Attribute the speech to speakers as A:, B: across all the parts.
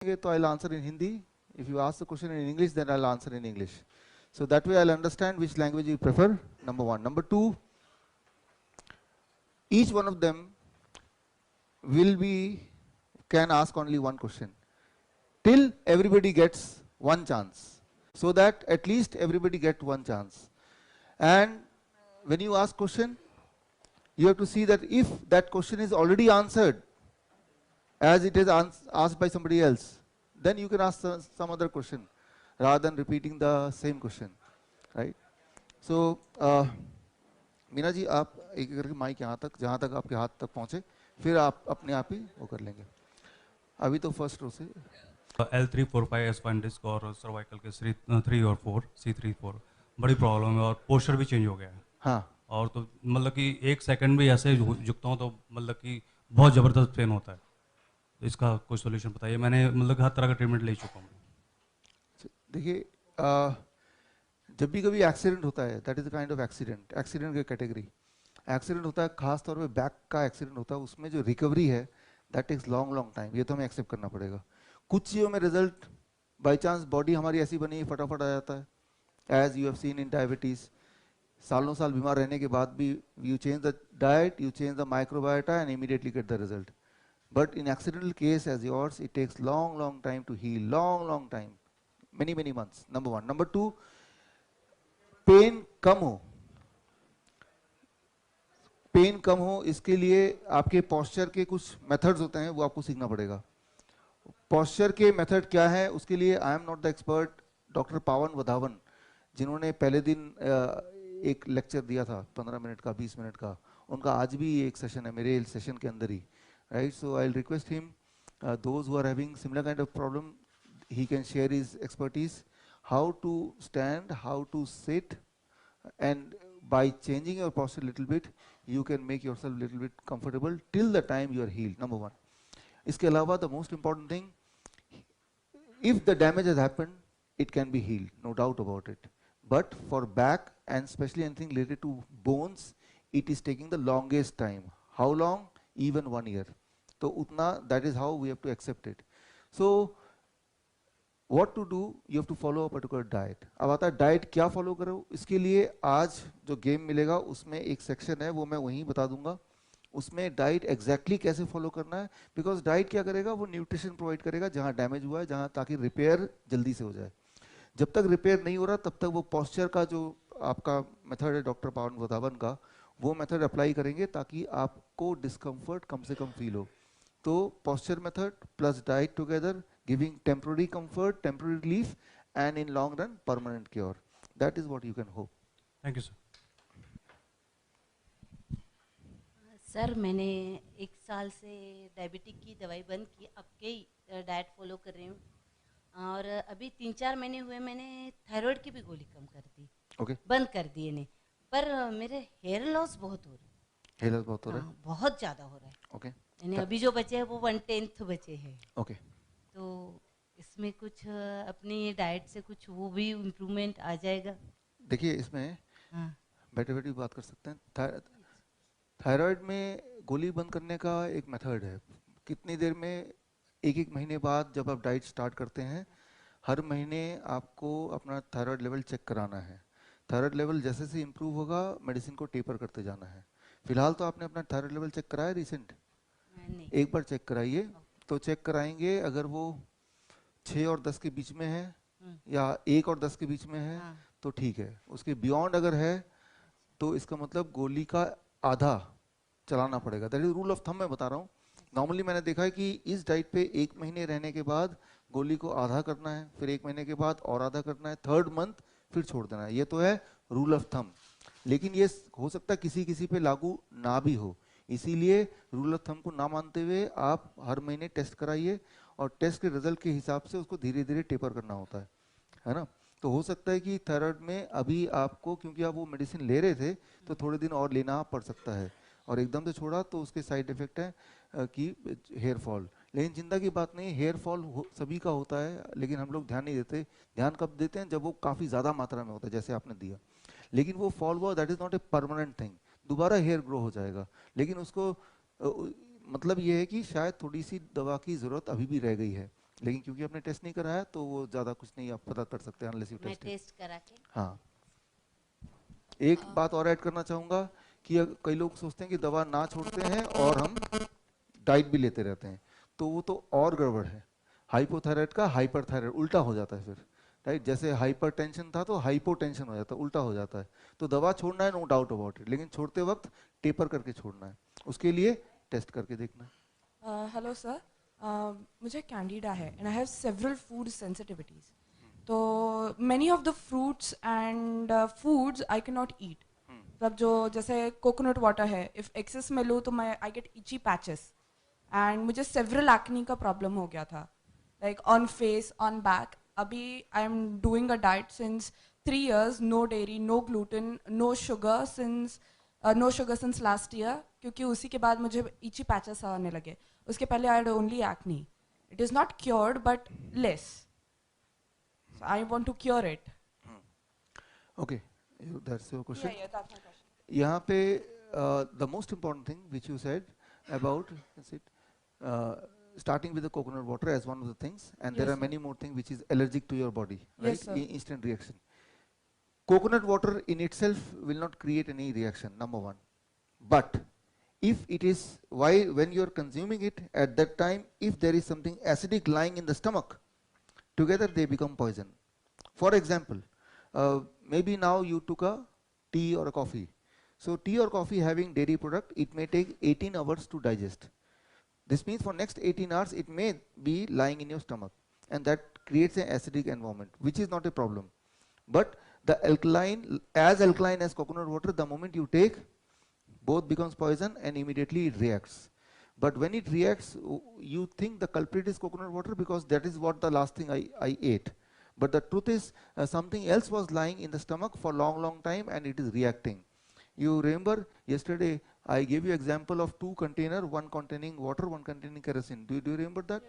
A: तो I'll answer in Hindi. If you ask the question in English, then I'll answer in English. So that way I'll understand which language you prefer, number one. Number two, each one of them can ask only one question till everybody gets one chance, so that at least everybody get one chance. And when you ask question, you have to see that if that question is already answered as it is asked by somebody else, then you can ask some other question rather than repeating the same question, right? So Meena ji आप एक करके mic यहाँ तक, जहाँ तक आपके हाथ तक पहुँचे, फिर आप अपने आप ही वो कर लेंगे. अभी तो फर्स्ट रो से
B: L345 डिस्क और सर्वाइकल के 3 और 4 C3-4 बड़ी प्रॉब्लम है और पोस्चर भी चेंज हो गया है.
A: हाँ.
B: और तो मतलब कि एक सेकंड भी ऐसे झुकता हूँ तो मतलब कि बहुत ज़बरदस्त पेन होता है. तो इसका कोई सोल्यूशन बताइए. मैंने मतलब कि हर तरह का ट्रीटमेंट ले चुका हूँ.
A: देखिए जब भी कभी एक्सीडेंट होता है, that is a kind of accident की कैटेगरी. एक्सीडेंट होता है, खास तौर पे बैक का एक्सीडेंट होता है, उसमें जो रिकवरी है दैट टेक्स लॉन्ग टाइम. ये तो हमें एक्सेप्ट करना पड़ेगा. कुछ चीज़ों में रिजल्ट बाई चांस बॉडी हमारी ऐसी बनी फटाफट आ जाता है, as you have seen in diabetes. सालों साल बीमार रहने के बाद भी you change the diet, you change the microbiota and immediately get the result. But in accidental case as yours, it takes long time to heal, long time, many months. Number one. Number two, pen कम हो. Pen कम हो इसके लिए आपके posture के कुछ methods होते हैं, वो आपको सीखना पड़ेगा. पोस्चर के मेथड क्या है, उसके लिए I am not the expert. Doctor पावन वधावन, जिन्होंने पहले दिन एक लेक्चर दिया था 15 मिनट का, 20 मिनट का, उनका आज भी एक सेशन है मेरे सेशन के अंदर ही. Right, so I'll request him, those who are having similar kind of problem, he can share his expertise, how to stand, how to sit, and by changing your posture a little bit, you can make yourself a little bit comfortable till the time you are healed. Number one. इसके अलावा the most important thing, if the damage has happened, it can be healed, no doubt about it. But for back and especially anything related to bones, it is taking the longest time. How long? Even 1 year. तो उतना, that is how we have to accept it. So what to do, you have to follow a particular diet. अब आता है diet क्या follow करो. इसके लिए आज जो गेम मिलेगा उसमें एक सेक्शन है, वो मैं वहीं बता दूंगा. उसमें डाइट एग्जैक्टली कैसे फॉलो करना है, बिकॉज डाइट क्या करेगा, वो न्यूट्रिशन प्रोवाइड करेगा जहाँ डैमेज हुआ है, जहाँ, ताकि रिपेयर जल्दी से हो जाए. जब तक रिपेयर नहीं हो रहा तब तक वो पोस्चर का जो आपका मेथड है डॉक्टर पावन वधावन का, वो मेथड अप्लाई करेंगे ताकि आपको डिस्कम्फर्ट कम से कम फील हो. तो posture method plus diet together, giving temporary comfort, temporary relief, and in long run permanent cure. That is what you can hope.
B: Thank you, sir.
C: Sir मैंने 1 साल से डायबिटिक की दवाई बंद की, अब के डाइट फॉलो कर रही हूँ. और अभी 3-4 महीने हुए मैंने थायराइड की भी गोली कम कर दी.
A: Okay.
C: बंद कर दी ने, पर मेरे हेयर लॉस बहुत हो रहा है.
A: हेयर लॉस बहुत हो रहा है.
C: बहुत ज़्यादा हो रहा है.
A: Okay.
C: यानी अभी जो बचे हैं वो 1/10 बचे हैं.
A: Okay.
C: तो इसमें कुछ अपनी डाइट से कुछ वो भी इम्प्रूवमेंट आ जाएगा.
A: देखिए इसमें बैठे बैठे बात कर सकते हैं. थायराइड में गोली बंद करने का एक मेथड है. कितनी देर में, 1 महीने बाद जब आप डाइट स्टार्ट करते हैं, हर महीने आपको अपना थायराइड लेवल चेक कराना है. थायराइड लेवल जैसे से इम्प्रूव होगा मेडिसिन को टेपर करते जाना है. फिलहाल तो आपने अपना थायराइड लेवल चेक कराया रिसेंट? एक बार चेक कराइए. तो चेक कराएंगे, अगर वो 6 और 10 के बीच में है या 1 और 10 के बीच में है तो ठीक है. उसके बियॉन्ड अगर है तो इसका मतलब गोली का आधा चलाना पड़ेगा. That is rule of thumb मैं बता रहा हूँ. नॉर्मली मैंने देखा है कि इस डाइट पे 1 महीने रहने के बाद गोली को आधा करना है, फिर 1 महीने के बाद और आधा करना है, 3rd मंथ फिर छोड़ देना है. ये तो है रूल ऑफ थंब. लेकिन ये हो सकता है किसी किसी पे लागू ना भी हो, इसीलिए रूल ऑफ थंब को ना मानते हुए आप हर महीने टेस्ट कराइए और टेस्ट के रिजल्ट के हिसाब से उसको धीरे धीरे टेपर करना होता है ना. तो हो सकता है कि थायराइड में अभी आपको, क्योंकि आप वो मेडिसिन ले रहे थे, तो थोड़े दिन और लेना पड़ सकता है, और एकदम से छोड़ा तो उसके साइड इफेक्ट है कि हेयर फॉल. लेकिन चिंता की बात नहीं, हेयर फॉल सभी का होता है, लेकिन हम लोग ध्यान नहीं देते. ध्यान कब देते हैं, जब वो काफ़ी ज़्यादा मात्रा में होता है, जैसे आपने दिया. लेकिन वो फॉल हुआ, that is not a permanent thing. दोबारा हेयर ग्रो हो जाएगा, लेकिन उसको मतलब ये है कि शायद थोड़ी सी दवा की ज़रूरत अभी भी रह गई है. लेकिन क्योंकि आपने टेस्ट नहीं कराया तो वो ज़्यादा कुछ नहीं आप पता कर सकते हैं अनलेस यू
C: मैं
A: टेस्ट।
C: टेस्ट करा के।
A: हाँ, एक बात और ऐड करना चाहूँगा कि कई लोग सोचते हैं कि दवा ना छोड़ते हैं और हम डाइट भी लेते रहते हैं, तो वो तो और गड़बड़ है। हाइपोथायराइड का हाइपरथायराइड उल्टा हो जाता है फिर, राइट? जैसे हाइपरटेंशन था तो हाइपोटेंशन हो जाता है, उल्टा हो जाता है। तो दवा छोड़ना है, नो डाउट अबाउट इट, लेकिन छोड़ते वक्त टेपर करके छोड़ना है, उसके लिए टेस्ट करके देखना है।
D: हेलो सर, मुझे कैंडिडा है and I have several food sensitivities. तो many of the fruits and foods I can not eat. मतलब जो जैसे कोकोनट वाटर है, इफ एक्सेस में लूँ तो मैं I get itchy patches and मुझे सेवरल एक्नी का प्रॉब्लम हो गया था, like on face on back. अभी I am doing a diet since 3 years, no dairy no gluten no sugar since last year, क्योंकि उसी के बाद मुझे इची पैचेस आने लगे। उसके पहले I had only acne. It is not cured but less. I want to cure it.
A: Okay, that's your question.
D: Yeah, that's my question.
A: यहाँ पे the most important thing which you said about is it starting with the coconut water as one of the things, and there
D: Yes,
A: are
D: sir.
A: many more things which is allergic to your body, right?
D: Yes, sir.
A: Instant reaction. Coconut water in itself will not create any reaction, number one. But if it is, why when you are consuming it at that time, if there is something acidic lying in the stomach, together they become poison. For example, maybe now you took a tea or a coffee. So tea or coffee having dairy product, it may take 18 hours to digest. This means for next 18 hours it may be lying in your stomach, and that creates an acidic environment, which is not a problem. But the alkaline, as alkaline as coconut water, the moment you take, both becomes poison and immediately it reacts. But when it reacts, you think the culprit is coconut water because that is what the last thing I ate. But the truth is something else was lying in the stomach for long time and it is reacting. You remember yesterday I gave you example of 2 container, one containing water, one containing kerosene. Do you remember that?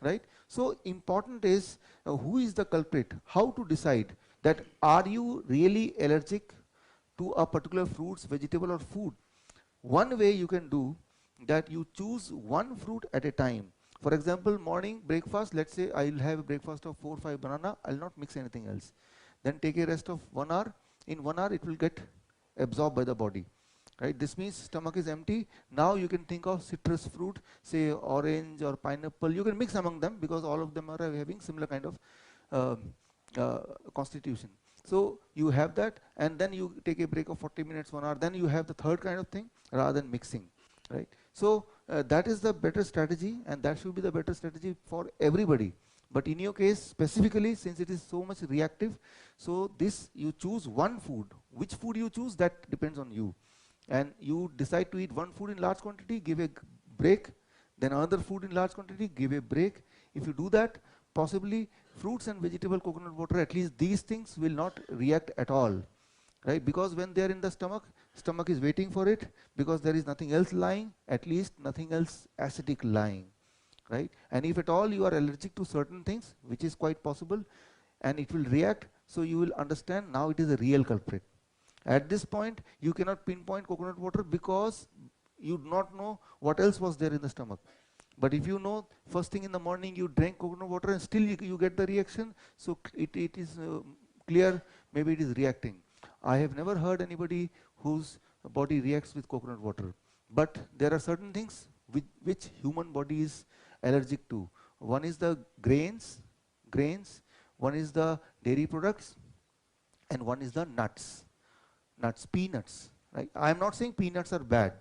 A: Right? So important is who is the culprit, how to decide that are you really allergic to a particular fruits, vegetable or food. One way you can do that, you choose one fruit at a time. For example, morning breakfast, let's say I'll have a breakfast of 4 or 5 banana, I'll not mix anything else. Then take a rest of 1 hour. In 1 hour it will get absorbed by the body. Right? This means stomach is empty. Now you can think of citrus fruit, say orange or pineapple. You can mix among them because all of them are having similar kind of constitution. So you have that, and then you take a break of 40 minutes, 1 hour. Then you have the third kind of thing rather than mixing, right? So that is the better strategy, and that should be the better strategy for everybody. But in your case specifically, since it is so much reactive, so this you choose one food. Which food you choose, that depends on you. And you decide to eat one food in large quantity, give a break, then another food in large quantity, give a break. If you do that, possibly fruits and vegetable coconut water, at least these things will not react at all, right? Because when they are in the stomach is waiting for it, because there is nothing else lying, at least nothing else acidic lying, right? And if at all you are allergic to certain things, which is quite possible, and it will react, so you will understand now it is a real culprit. At this point, you cannot pinpoint coconut water because you do not know what else was there in the stomach. But if you know first thing in the morning you drank coconut water and still you get the reaction, so it is clear maybe it is reacting. I have never heard anybody whose body reacts with coconut water. But there are certain things which human body is allergic to. One is the grains, one is the dairy products, and one is the nuts, peanuts. Right? I am not saying peanuts are bad,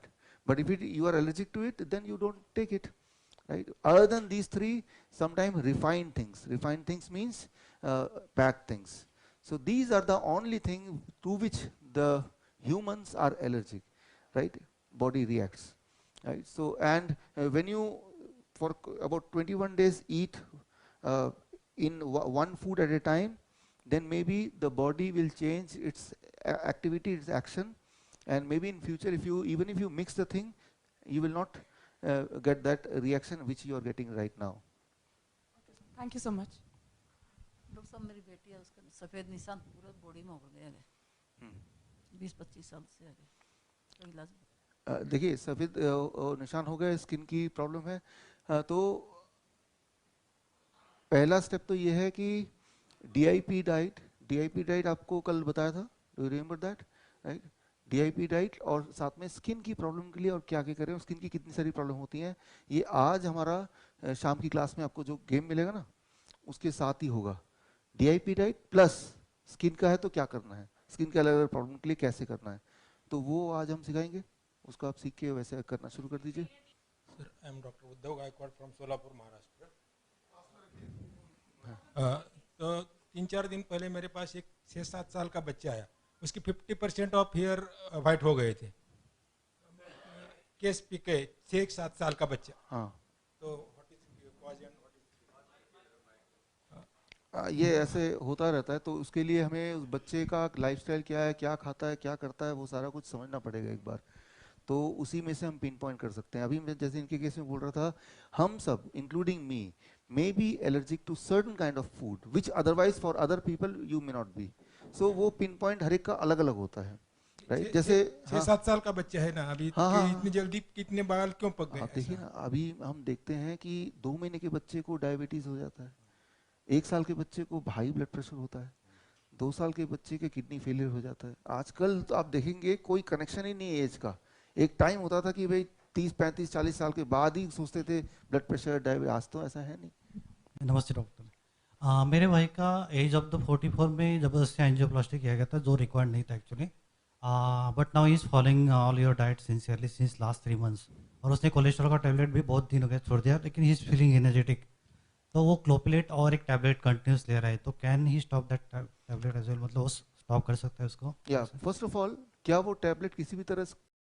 A: but if you are allergic to it, then you don't take it. Right? Other than these three, sometimes refined things. Refined things means packed things. So these are the only thing to which the humans are allergic. Right? Body reacts. Right? So and when you for about 21 days eat in one food at a time, then maybe the body will change its activity, its action, and maybe in future, if you even if you mix the thing, you will not get that reaction which you are getting right now.
D: Thank you so much.
E: Doctor साहब मेरी बेटी है, उसका सफ़ेद निशान पूरा body में हो गए हैं 20-25 साल से आगे, तो इलाज
A: देखिए सफ़ेद निशान हो गए, स्किन की प्रॉब्लम है, तो पहला स्टेप तो ये है कि डीआईपी डाइट आपको कल बताया था, do you remember that, right? DIP diet और साथ में स्किन की प्रॉब्लम के लिए और क्या क्या करें, और स्किन की कितनी सारी प्रॉब्लम होती हैं, ये आज हमारा शाम की क्लास में आपको जो गेम मिलेगा ना उसके साथ ही होगा। डीआईपी डाइट प्लस स्किन का है तो क्या करना है, स्किन के अलग अलग प्रॉब्लम के लिए कैसे करना है, तो वो आज हम सिखाएंगे, उसको आप सीख के वैसे करना शुरू कर दीजिए।
F: Sir, I am doctor Uddhav Gaikwad from Solapur, Maharashtra. तो 3-4 दिन पहले मेरे पास एक 6-7 साल का बच्चा आया, उसकी 50% ऑफ हेयर वाइट हो गए थे, केस पिके, 6-7 साल का बच्चा।
A: हाँ,
F: तो व्हाट इज कॉज एंड
A: ये ऐसे होता रहता है, तो उसके लिए हमें उस बच्चे का लाइफस्टाइल क्या है, क्या खाता है, क्या करता है, वो सारा कुछ समझना पड़ेगा एक बार, तो उसी में से हम पिन पॉइंट कर सकते हैं। अभी मैं जैसे इनके केस में बोल रहा था, हम सब including me may be allergic to certain kind of food which otherwise for other people you may not be, so वो पिन पॉइंट हर एक का अलग अलग होता है, राइट? जैसे
F: 6-7 साल का बच्चा है ना अभी,
A: हाँ, हाँ,
F: इतनी जल्दी कितने बाल क्यों पक गए?
A: आप देखिए ना, अभी हम देखते हैं कि 2 महीने के बच्चे को डायबिटीज हो जाता है, 1 साल के बच्चे को हाई ब्लड प्रेशर होता है, 2 साल के बच्चे के किडनी फेलियर हो जाता है। आजकल तो आप देखेंगे कोई कनेक्शन ही नहीं है एज का। एक टाइम होता था कि भाई 30-35-40 साल के बाद ही सोचते थे ब्लड प्रेशर, डायबिटीज, आज तो ऐसा है नहीं।
G: नमस्ते डॉक्टर। मेरे भाई का एज ऑफ द 44 में ज़बरदस्ती एंजियोप्लास्टी किया गया था, जो रिक्वायर्ड नहीं था actually, but now he is following all your diet sincerely since last 3 months, और उसने कोलेस्ट्रॉल का टैबलेट भी बहुत दिन हो गया छोड़ दिया, लेकिन ही इज़ फीलिंग एनर्जेटिक, तो वो क्लोपिलेट और एक टैबलेट कंटिन्यूस ले रहा है, तो can he stop that tablet as well, मतलब वो स्टॉप कर सकता है उसको?
A: या फर्स्ट ऑफ ऑल, क्या वो टैबलेट किसी भी तरह